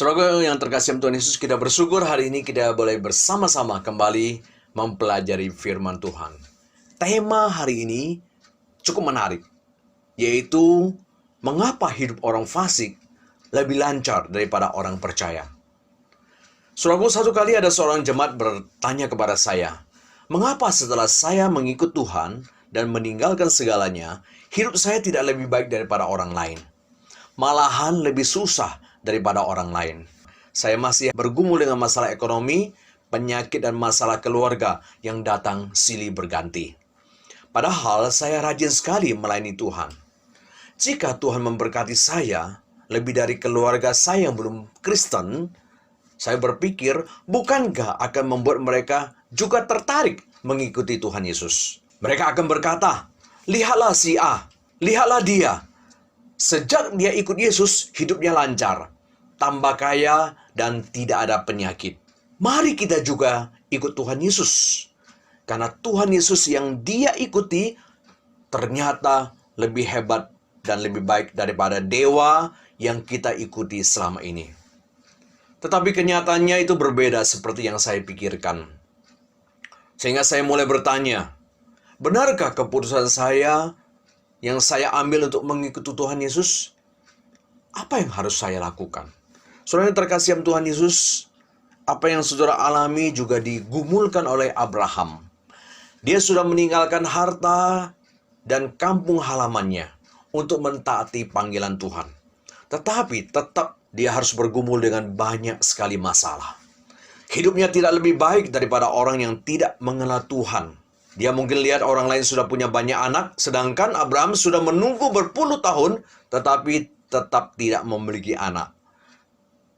Saudara yang terkasih Tuhan Yesus, kita bersyukur hari ini kita boleh bersama-sama kembali mempelajari firman Tuhan. Tema hari ini cukup menarik, yaitu mengapa hidup orang fasik lebih lancar daripada orang percaya. Saudaraku, satu kali ada seorang jemaat bertanya kepada saya, mengapa setelah saya mengikut Tuhan dan meninggalkan segalanya, hidup saya tidak lebih baik daripada orang lain? Malahan lebih susah daripada orang lain. Saya masih bergumul dengan masalah ekonomi, penyakit, dan masalah keluarga yang datang silih berganti. Padahal saya rajin sekali melayani Tuhan. Jika Tuhan memberkati saya lebih dari keluarga saya yang belum Kristen, saya berpikir bukankah akan membuat mereka juga tertarik mengikuti Tuhan Yesus. Mereka akan berkata, lihatlah si A, lihatlah dia. Sejak dia ikut Yesus, hidupnya lancar, tambah kaya, dan tidak ada penyakit. Mari kita juga ikut Tuhan Yesus. Karena Tuhan Yesus yang dia ikuti ternyata lebih hebat dan lebih baik daripada dewa yang kita ikuti selama ini. Tetapi kenyataannya itu berbeda seperti yang saya pikirkan. Sehingga saya mulai bertanya, benarkah keputusan saya yang saya ambil untuk mengikuti Tuhan Yesus? Apa yang harus saya lakukan? Saudara yang terkasih Tuhan Yesus, apa yang saudara alami juga digumulkan oleh Abraham. Dia sudah meninggalkan harta dan kampung halamannya untuk mentaati panggilan Tuhan. Tetapi tetap dia harus bergumul dengan banyak sekali masalah. Hidupnya tidak lebih baik daripada orang yang tidak mengenal Tuhan. Dia mungkin lihat orang lain sudah punya banyak anak, sedangkan Abraham sudah menunggu berpuluh tahun, tetapi tetap tidak memiliki anak.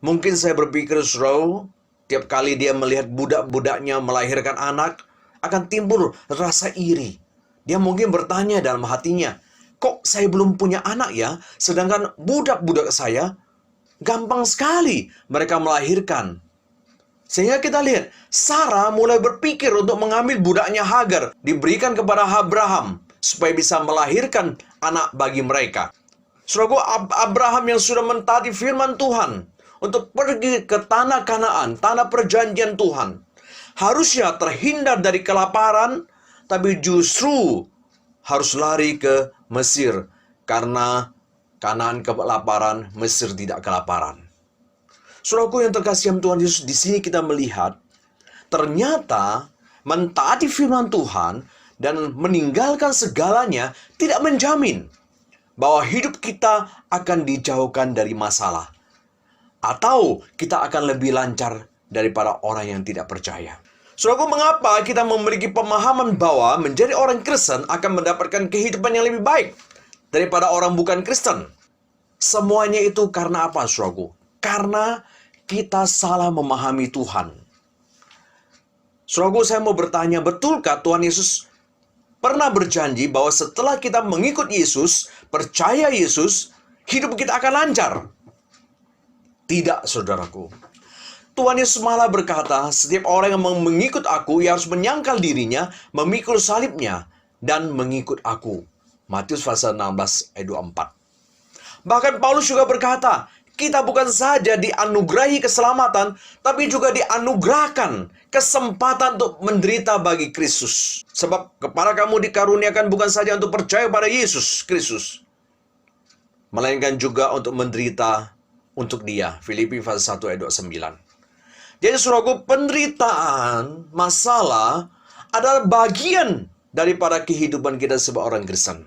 Mungkin saya berpikir, saudara, tiap kali dia melihat budak-budaknya melahirkan anak, akan timbul rasa iri. Dia mungkin bertanya dalam hatinya, kok saya belum punya anak ya, sedangkan budak-budak saya gampang sekali mereka melahirkan. Sehingga kita lihat, Sarah mulai berpikir untuk mengambil budaknya Hagar, diberikan kepada Abraham, supaya bisa melahirkan anak bagi mereka. Saudaraku, Abraham yang sudah mentaati firman Tuhan, untuk pergi ke tanah Kanaan, tanah perjanjian Tuhan, harusnya terhindar dari kelaparan, tapi justru harus lari ke Mesir, karena Kanaan kelaparan, Mesir tidak kelaparan. Saudaraku yang terkasih Tuhan Yesus, di sini kita melihat ternyata mentaati firman Tuhan dan meninggalkan segalanya tidak menjamin bahwa hidup kita akan dijauhkan dari masalah atau kita akan lebih lancar daripada orang yang tidak percaya. Saudaraku, mengapa kita memiliki pemahaman bahwa menjadi orang Kristen akan mendapatkan kehidupan yang lebih baik daripada orang bukan Kristen? Semuanya itu karena apa, saudaraku? Karena kita salah memahami Tuhan. Saudaraku, saya mau bertanya, betulkah Tuhan Yesus pernah berjanji bahwa setelah kita mengikut Yesus, percaya Yesus, hidup kita akan lancar? Tidak, saudaraku. Tuhan Yesus malah berkata, setiap orang yang mengikut aku, ia harus menyangkal dirinya, memikul salibnya, dan mengikut aku. Matius pasal 16 ayat 24. Bahkan Paulus juga berkata, kita bukan saja dianugerahi keselamatan, tapi juga dianugerahkan kesempatan untuk menderita bagi Kristus. Sebab kepada kamu dikaruniakan bukan saja untuk percaya pada Yesus Kristus, melainkan juga untuk menderita untuk Dia. Filipi pasal 1 ayat 29. Jadi saudaraku, penderitaan, masalah adalah bagian daripada kehidupan kita sebagai orang Kristen.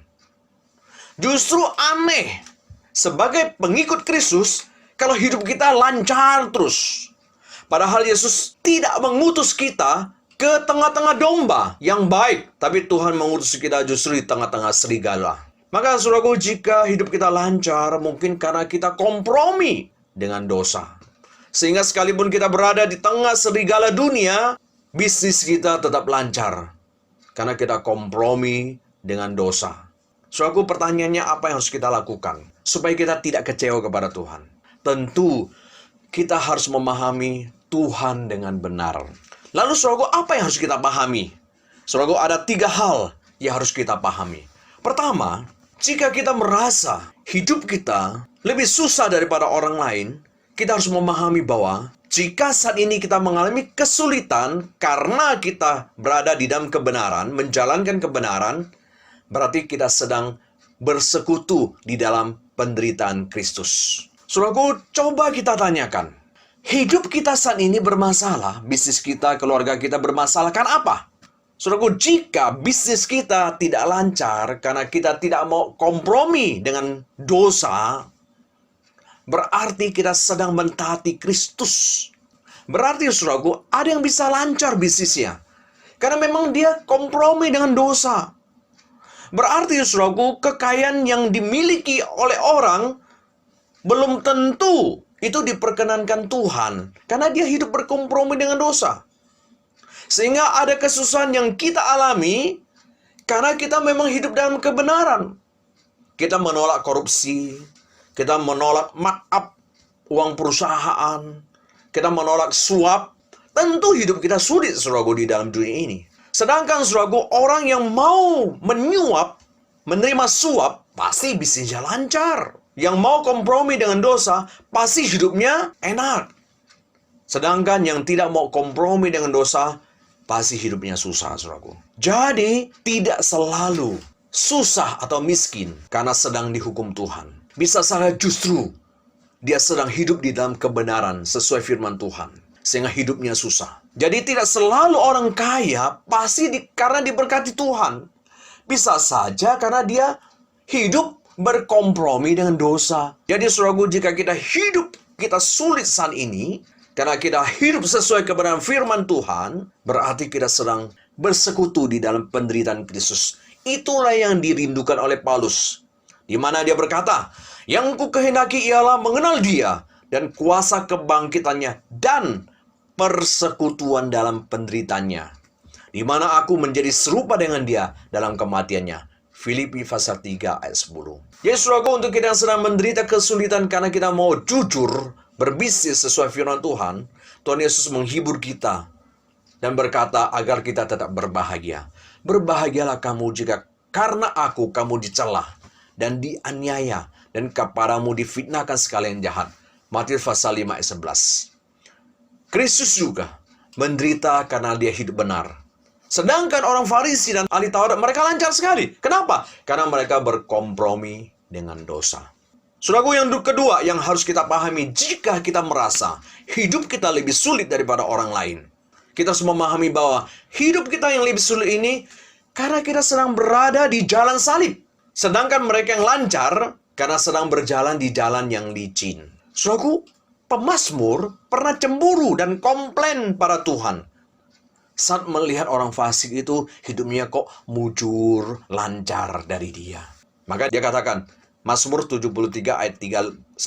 Justru aneh, sebagai pengikut Kristus, kalau hidup kita lancar terus. Padahal Yesus tidak mengutus kita ke tengah-tengah domba yang baik, tapi Tuhan mengutus kita justru di tengah-tengah serigala. Maka saudaraku, jika hidup kita lancar, mungkin karena kita kompromi dengan dosa. Sehingga sekalipun kita berada di tengah serigala dunia, bisnis kita tetap lancar. Karena kita kompromi dengan dosa. Saudaraku, pertanyaannya apa yang harus kita lakukan supaya kita tidak kecewa kepada Tuhan? Tentu kita harus memahami Tuhan dengan benar. Lalu saudaraku, apa yang harus kita pahami? Saudaraku, ada 3 hal yang harus kita pahami. Pertama, jika kita merasa hidup kita lebih susah daripada orang lain, kita harus memahami bahwa jika saat ini kita mengalami kesulitan karena kita berada di dalam kebenaran, menjalankan kebenaran, berarti kita sedang bersekutu di dalam penderitaan Kristus. Saudaraku, coba kita tanyakan. Hidup kita saat ini bermasalah, bisnis kita, keluarga kita bermasalah, karena apa? Saudaraku, jika bisnis kita tidak lancar karena kita tidak mau kompromi dengan dosa, berarti kita sedang mentaati Kristus. Berarti, saudaraku, ada yang bisa lancar bisnisnya. Karena memang dia kompromi dengan dosa. Berarti, saudaraku, kekayaan yang dimiliki oleh orang belum tentu itu diperkenankan Tuhan. Karena dia hidup berkompromi dengan dosa. Sehingga ada kesusahan yang kita alami karena kita memang hidup dalam kebenaran. Kita menolak korupsi, kita menolak markup uang perusahaan, kita menolak suap. Tentu hidup kita sulit, saudaraku, di dalam dunia ini. Sedangkan, saudaraku, orang yang mau menyuap, menerima suap, pasti bisnisnya lancar. Yang mau kompromi dengan dosa, pasti hidupnya enak. Sedangkan yang tidak mau kompromi dengan dosa, pasti hidupnya susah, saudaraku. Jadi, tidak selalu susah atau miskin karena sedang dihukum Tuhan. Bisa saja justru dia sedang hidup di dalam kebenaran sesuai firman Tuhan, sehingga hidupnya susah. Jadi tidak selalu orang kaya pasti karena diberkati Tuhan. Bisa saja karena dia hidup berkompromi dengan dosa. Jadi, saudaraku, jika kita hidup, kita sulit saat ini, karena kita hidup sesuai kebenaran firman Tuhan, berarti kita sedang bersekutu di dalam penderitaan Kristus. Itulah yang dirindukan oleh Paulus. Di mana dia berkata, yang ku kehendaki ialah mengenal dia dan kuasa kebangkitannya dan persekutuan dalam penderitaannya. Di mana aku menjadi serupa dengan dia dalam kematiannya. Filipi pasal 3 ayat 10. Ya, saudaraku, untuk kita yang sedang menderita kesulitan karena kita mau jujur berbisnis sesuai firman Tuhan, Tuhan Yesus menghibur kita dan berkata agar kita tetap berbahagia. Berbahagialah kamu jika karena aku kamu dicela dan dianiaya dan kepadamu difitnahkan sekalian jahat. Matius pasal 5 ayat 11. Kristus juga menderita karena dia hidup benar. Sedangkan orang Farisi dan ahli Taurat mereka lancar sekali. Kenapa? Karena mereka berkompromi dengan dosa. Saudaraku, yang kedua yang harus kita pahami, jika kita merasa hidup kita lebih sulit daripada orang lain, kita harus memahami bahwa hidup kita yang lebih sulit ini karena kita sedang berada di jalan salib. Sedangkan mereka yang lancar karena sedang berjalan di jalan yang licin. Saudaraku, pemazmur pernah cemburu dan komplain pada Tuhan saat melihat orang fasik itu hidupnya kok mujur, lancar dari dia. Maka dia katakan, Mazmur 73 ayat 3-5.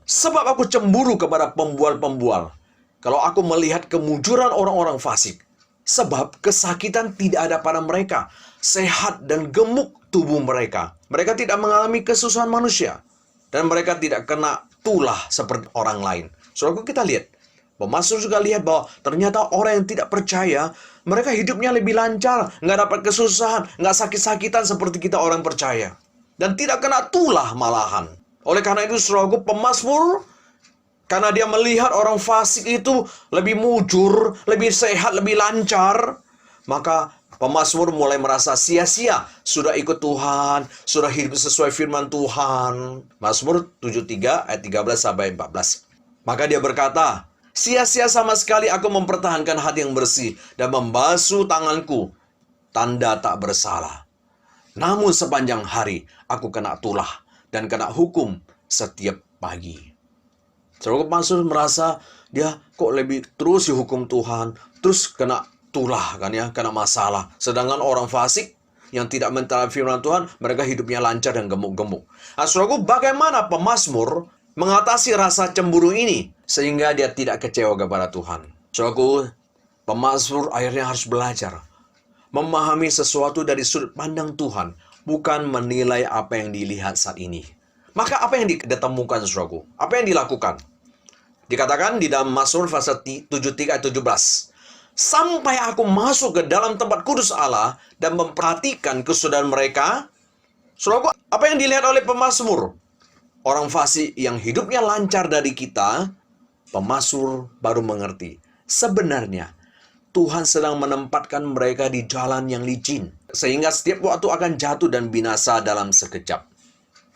Sebab aku cemburu kepada pembual-pembual, kalau aku melihat kemujuran orang-orang fasik. Sebab kesakitan tidak ada pada mereka, sehat dan gemuk tubuh mereka. Mereka tidak mengalami kesusahan manusia, dan mereka tidak kena tulah seperti orang lain. Saudaraku, kita lihat, pemazmur juga lihat bahwa ternyata orang yang tidak percaya, mereka hidupnya lebih lancar, nggak dapat kesusahan, nggak sakit-sakitan seperti kita orang percaya. Dan tidak kena tulah malahan. Oleh karena itu, saudaraku, pemazmur, karena dia melihat orang fasik itu lebih mujur, lebih sehat, lebih lancar, maka pemazmur mulai merasa sia-sia. Sudah ikut Tuhan, sudah hidup sesuai firman Tuhan. Mazmur 73 ayat 13-14. Maka dia berkata, sia-sia sama sekali aku mempertahankan hati yang bersih dan membasuh tanganku, tanda tak bersalah. Namun sepanjang hari aku kena tulah dan kena hukum setiap pagi. Saudara pemazmur merasa dia kok lebih terus dihukum Tuhan, terus kena tulah kan ya, kena masalah. Sedangkan orang fasik yang tidak mentaati firman Tuhan, mereka hidupnya lancar dan gemuk-gemuk. Nah, saudaraku, bagaimana pemazmur mengatasi rasa cemburu ini sehingga dia tidak kecewa kepada Tuhan? Saudaraku, pemazmur akhirnya harus belajar memahami sesuatu dari sudut pandang Tuhan, bukan menilai apa yang dilihat saat ini. Maka apa yang ditemukan, saudaraku? Apa yang dilakukan? Dikatakan di dalam Mazmur pasal 73 ayat 17. Sampai aku masuk ke dalam tempat kudus Allah dan memperhatikan kesudahan mereka. Saudaraku, apa yang dilihat oleh pemazmur? orang fasik yang hidupnya lancar dari kita, pemazmur baru mengerti. Sebenarnya, Tuhan sedang menempatkan mereka di jalan yang licin, sehingga setiap waktu akan jatuh dan binasa dalam sekejap.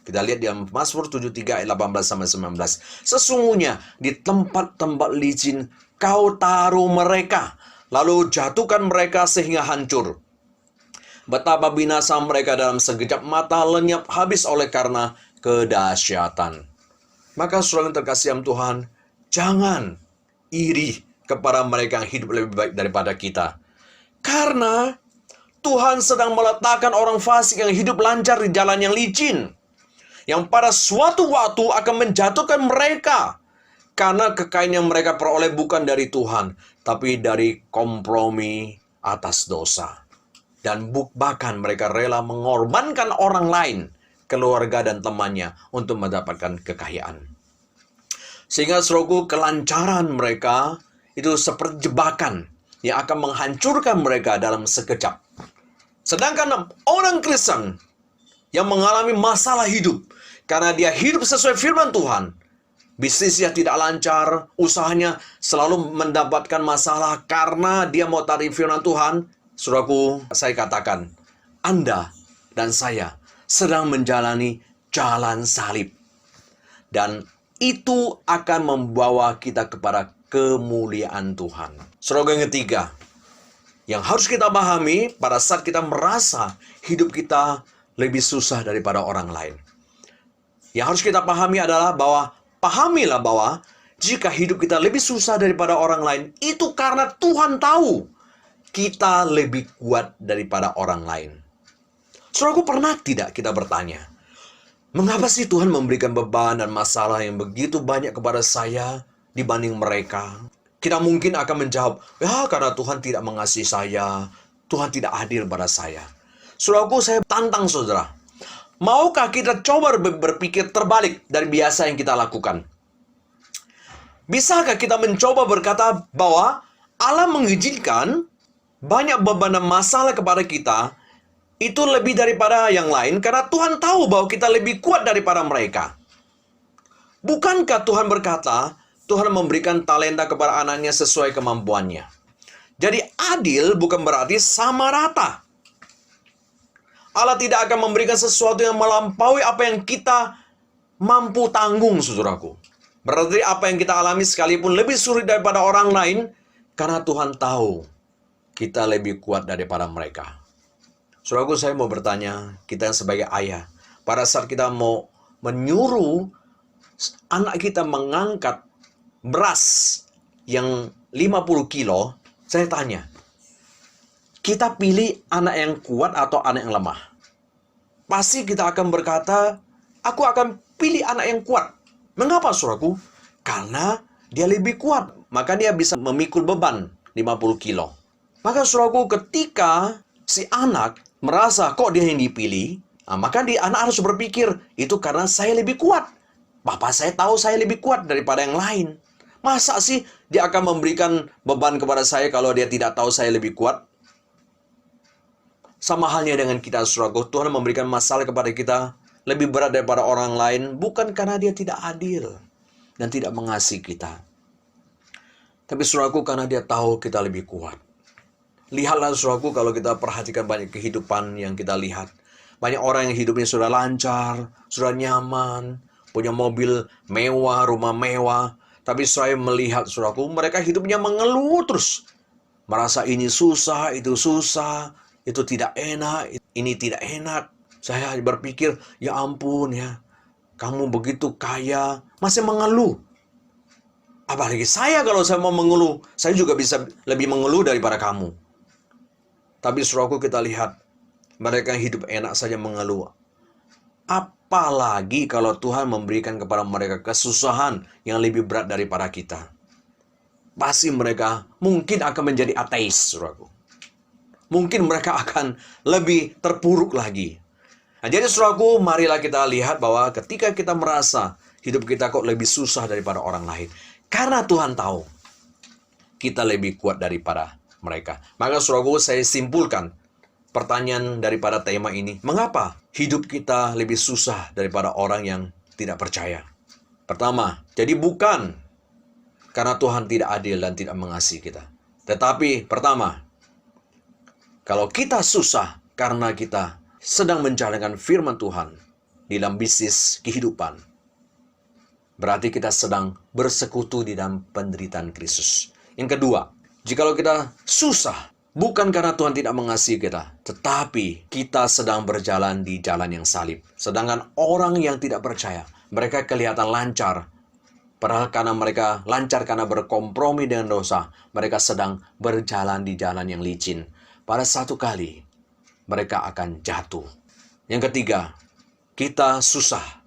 Kita lihat di Mazmur 73 ayat 18-19. Sesungguhnya di tempat-tempat licin kau taruh mereka, lalu jatuhkan mereka sehingga hancur. Betapa binasa mereka dalam sekejap mata, lenyap habis oleh karena kedahsyatan. Maka saudara yang terkasih dalam Tuhan, jangan iri kepada mereka yang hidup lebih baik daripada kita. Karena Tuhan sedang meletakkan orang fasik yang hidup lancar di jalan yang licin, yang pada suatu waktu akan menjatuhkan mereka. Karena kekayaan yang mereka peroleh bukan dari Tuhan, tapi dari kompromi atas dosa. Dan bahkan mereka rela mengorbankan orang lain, keluarga dan temannya, untuk mendapatkan kekayaan. Sehingga saudaraku, kelancaran mereka itu seperti jebakan yang akan menghancurkan mereka dalam sekejap. Sedangkan orang Kristen yang mengalami masalah hidup, karena dia hidup sesuai firman Tuhan, bisnisnya tidak lancar, usahanya selalu mendapatkan masalah karena dia mau taati firman Tuhan. Saudaraku, saya katakan, Anda dan saya sedang menjalani jalan salib. Dan itu akan membawa kita kepada kemuliaan Tuhan. Saudara yang ketiga, yang harus kita pahami pada saat kita merasa hidup kita lebih susah daripada orang lain. Yang harus kita pahami adalah pahamilah bahwa jika hidup kita lebih susah daripada orang lain, itu karena Tuhan tahu kita lebih kuat daripada orang lain. Saudaraku, pernah tidak kita bertanya, mengapa sih Tuhan memberikan beban dan masalah yang begitu banyak kepada saya dibanding mereka? Kita mungkin akan menjawab, ya karena Tuhan tidak mengasihi saya, Tuhan tidak adil pada saya. Saudaraku, saya tantang saudara, maukah kita coba berpikir terbalik dari biasa yang kita lakukan? Bisakah kita mencoba berkata bahwa Allah mengizinkan banyak beban dan masalah kepada kita itu lebih daripada yang lain karena Tuhan tahu bahwa kita lebih kuat daripada mereka? Bukankah Tuhan berkata, Tuhan memberikan talenta kepada anaknya sesuai kemampuannya? Jadi adil bukan berarti sama rata. Allah tidak akan memberikan sesuatu yang melampaui apa yang kita mampu tanggung, saudaraku. Berarti apa yang kita alami sekalipun lebih sulit daripada orang lain, karena Tuhan tahu kita lebih kuat daripada mereka. Saudaraku, saya mau bertanya, kita sebagai ayah, pada saat kita mau menyuruh anak kita mengangkat beras yang 50 kilo, saya tanya, kita pilih anak yang kuat atau anak yang lemah? Pasti kita akan berkata, aku akan pilih anak yang kuat. Mengapa, saudaraku? Karena dia lebih kuat, maka dia bisa memikul beban 50 kilo. Maka saudaraku, ketika si anak merasa kok dia yang dipilih, maka anak harus berpikir, itu karena saya lebih kuat. Bapak saya tahu saya lebih kuat daripada yang lain. Masa sih dia akan memberikan beban kepada saya kalau dia tidak tahu saya lebih kuat? Sama halnya dengan kita, saudaraku, Tuhan memberikan masalah kepada kita lebih berat daripada orang lain, bukan karena dia tidak adil dan tidak mengasihi kita. Tapi saudaraku, karena dia tahu kita lebih kuat. Lihatlah saudaraku, kalau kita perhatikan banyak kehidupan yang kita lihat. Banyak orang yang hidupnya sudah lancar, sudah nyaman, punya mobil mewah, rumah mewah. Tapi saya melihat saudaraku, mereka hidupnya mengeluh terus. Merasa ini susah, itu tidak enak, ini tidak enak. Saya berpikir, ya ampun ya, kamu begitu kaya, masih mengeluh. Apalagi saya, kalau saya mau mengeluh, saya juga bisa lebih mengeluh daripada kamu. Tapi saudaraku, kita lihat, mereka yang hidup enak saja mengeluh. Apalagi kalau Tuhan memberikan kepada mereka kesusahan yang lebih berat daripada kita. Pasti mereka mungkin akan menjadi ateis, saudaraku. Mungkin mereka akan lebih terpuruk lagi. Nah, jadi saudaraku, marilah kita lihat bahwa ketika kita merasa hidup kita kok lebih susah daripada orang lain, karena Tuhan tahu kita lebih kuat daripada mereka. Maka saudaraku, saya simpulkan pertanyaan daripada tema ini, mengapa hidup kita lebih susah daripada orang yang tidak percaya. Pertama, jadi bukan karena Tuhan tidak adil dan tidak mengasihi kita. Tetapi pertama, kalau kita susah karena kita sedang menjalankan firman Tuhan di dalam bisnis kehidupan, berarti kita sedang bersekutu di dalam penderitaan Kristus. Yang kedua, jikalau kita susah, bukan karena Tuhan tidak mengasihi kita, tetapi kita sedang berjalan di jalan yang salib. Sedangkan orang yang tidak percaya, mereka kelihatan lancar. Padahal karena mereka lancar karena berkompromi dengan dosa, mereka sedang berjalan di jalan yang licin. Pada satu kali, mereka akan jatuh. Yang ketiga, kita susah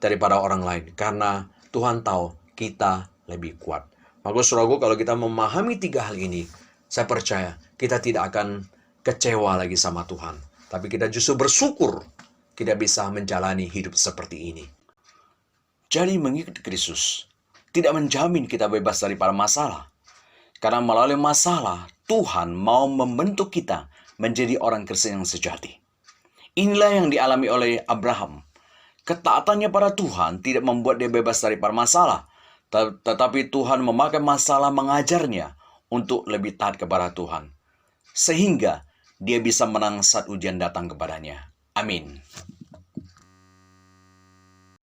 daripada orang lain karena Tuhan tahu kita lebih kuat. Maka saudaraku, kalau kita memahami tiga hal ini, saya percaya kita tidak akan kecewa lagi sama Tuhan. Tapi kita justru bersyukur kita bisa menjalani hidup seperti ini. Jadi mengikuti Kristus tidak menjamin kita bebas daripada masalah. Karena melalui masalah, Tuhan mau membentuk kita menjadi orang Kristen yang sejati. Inilah yang dialami oleh Abraham. Ketaatannya pada Tuhan tidak membuat dia bebas daripada masalah. Tetapi Tuhan memakai masalah mengajarnya untuk lebih taat kepada Tuhan. Sehingga dia bisa menang saat ujian datang kepadanya. Amin.